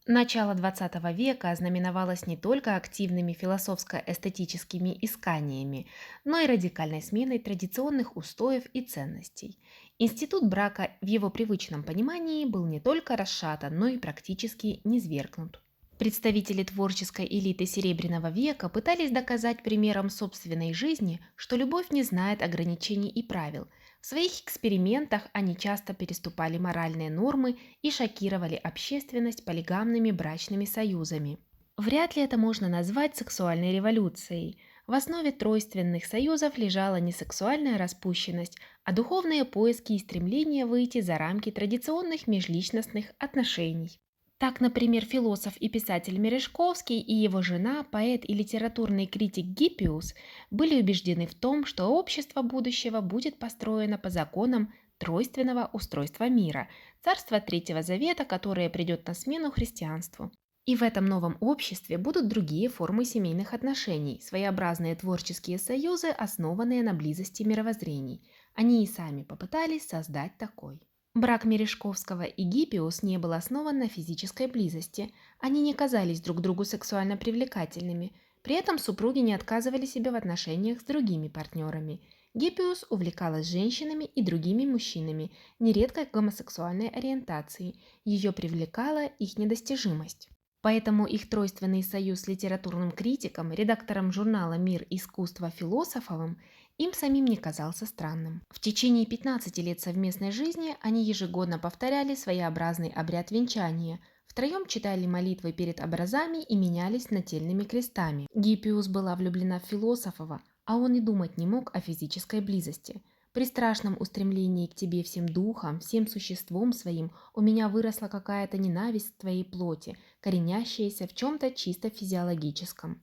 Начало XX века ознаменовалось не только активными философско-эстетическими исканиями, но и радикальной сменой традиционных устоев и ценностей. Институт брака в его привычном понимании был не только расшатан, но и практически низвергнут. Представители творческой элиты Серебряного века пытались доказать примером собственной жизни, что любовь не знает ограничений и правил. В своих экспериментах они часто переступали моральные нормы и шокировали общественность полигамными брачными союзами. Вряд ли это можно назвать сексуальной революцией. В основе тройственных союзов лежала не сексуальная распущенность, а духовные поиски и стремление выйти за рамки традиционных межличностных отношений. Так, например, философ и писатель Мережковский и его жена, поэт и литературный критик Гиппиус, были убеждены в том, что общество будущего будет построено по законам тройственного устройства мира, царства Третьего Завета, которое придет на смену христианству. И в этом новом обществе будут другие формы семейных отношений, своеобразные творческие союзы, основанные на близости мировоззрений. Они и сами попытались создать такой. Брак Мережковского и Гиппиус не был основан на физической близости, они не казались друг другу сексуально привлекательными, при этом супруги не отказывали себе в отношениях с другими партнерами. Гиппиус увлекалась женщинами и другими мужчинами, нередко гомосексуальной ориентации, ее привлекала их недостижимость. Поэтому их тройственный союз с литературным критиком, редактором журнала «Мир искусства» Философовым им самим не казался странным. В течение 15 лет совместной жизни они ежегодно повторяли своеобразный обряд венчания, втроем читали молитвы перед образами и менялись нательными крестами. Гиппиус была влюблена в Философова, а он и думать не мог о физической близости. При страшном устремлении к тебе всем духом, всем существом своим у меня выросла какая-то ненависть к твоей плоти, коренящаяся в чем-то чисто физиологическом.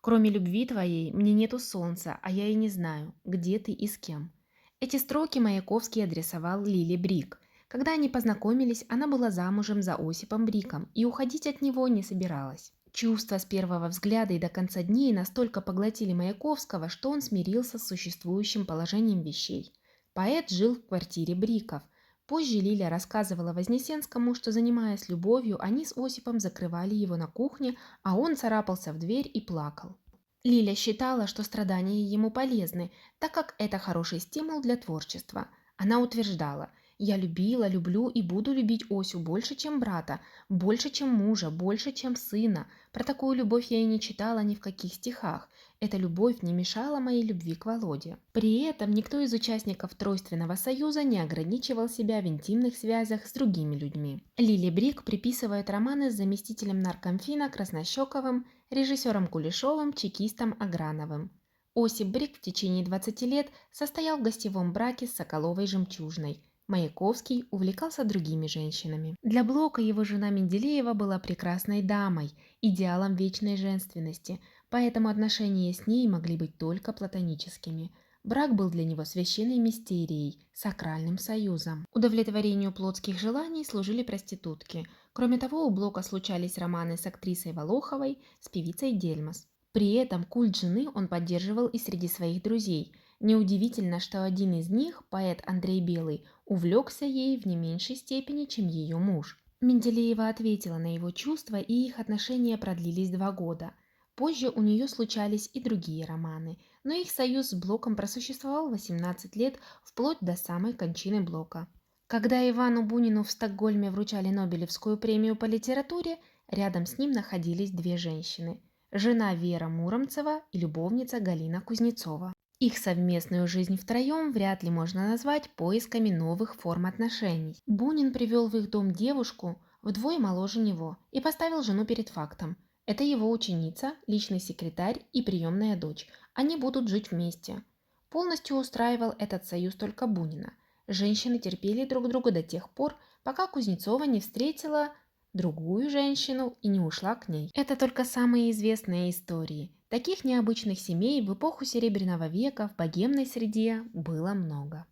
Кроме любви твоей, мне нету солнца, а я и не знаю, где ты и с кем. Эти строки Маяковский адресовал Лиле Брик. Когда они познакомились, она была замужем за Осипом Бриком и уходить от него не собиралась. Чувства с первого взгляда и до конца дней настолько поглотили Маяковского, что он смирился с существующим положением вещей. Поэт жил в квартире Бриков. Позже Лиля рассказывала Вознесенскому, что, занимаясь любовью, они с Осипом закрывали его на кухне, а он царапался в дверь и плакал. Лиля считала, что страдания ему полезны, так как это хороший стимул для творчества. Она утверждала: «Я любила, люблю и буду любить Осю больше, чем брата, больше, чем мужа, больше, чем сына. Про такую любовь я и не читала ни в каких стихах. Эта любовь не мешала моей любви к Володе». При этом никто из участников Тройственного союза не ограничивал себя в интимных связях с другими людьми. Лили Брик приписывает романы с заместителем наркомфина Краснощековым, режиссером Кулешовым, чекистом Аграновым. Осип Брик в течение 20 лет состоял в гостевом браке с Соколовой Жемчужной. Маяковский увлекался другими женщинами. Для Блока его жена Менделеева была прекрасной дамой, идеалом вечной женственности, поэтому отношения с ней могли быть только платоническими. Брак был для него священной мистерией, сакральным союзом. Удовлетворению плотских желаний служили проститутки. Кроме того, у Блока случались романы с актрисой Волоховой, с певицей Дельмас. При этом культ жены он поддерживал и среди своих друзей. Неудивительно, что один из них, поэт Андрей Белый, увлекся ей в не меньшей степени, чем ее муж. Менделеева ответила на его чувства, и их отношения продлились 2 года. Позже у нее случались и другие романы, но их союз с Блоком просуществовал 18 лет, вплоть до самой кончины Блока. Когда Ивану Бунину в Стокгольме вручали Нобелевскую премию по литературе, рядом с ним находились 2 женщины – жена Вера Муромцева и любовница Галина Кузнецова. Их совместную жизнь втроем вряд ли можно назвать поисками новых форм отношений. Бунин привел в их дом девушку, вдвое моложе него, и поставил жену перед фактом. Это его ученица, личный секретарь и приемная дочь. Они будут жить вместе. Полностью устраивал этот союз только Бунина. Женщины терпели друг друга до тех пор, пока Кузнецова не встретила другую женщину и не ушла к ней. Это только самые известные истории. Таких необычных семей в эпоху Серебряного века в богемной среде было много.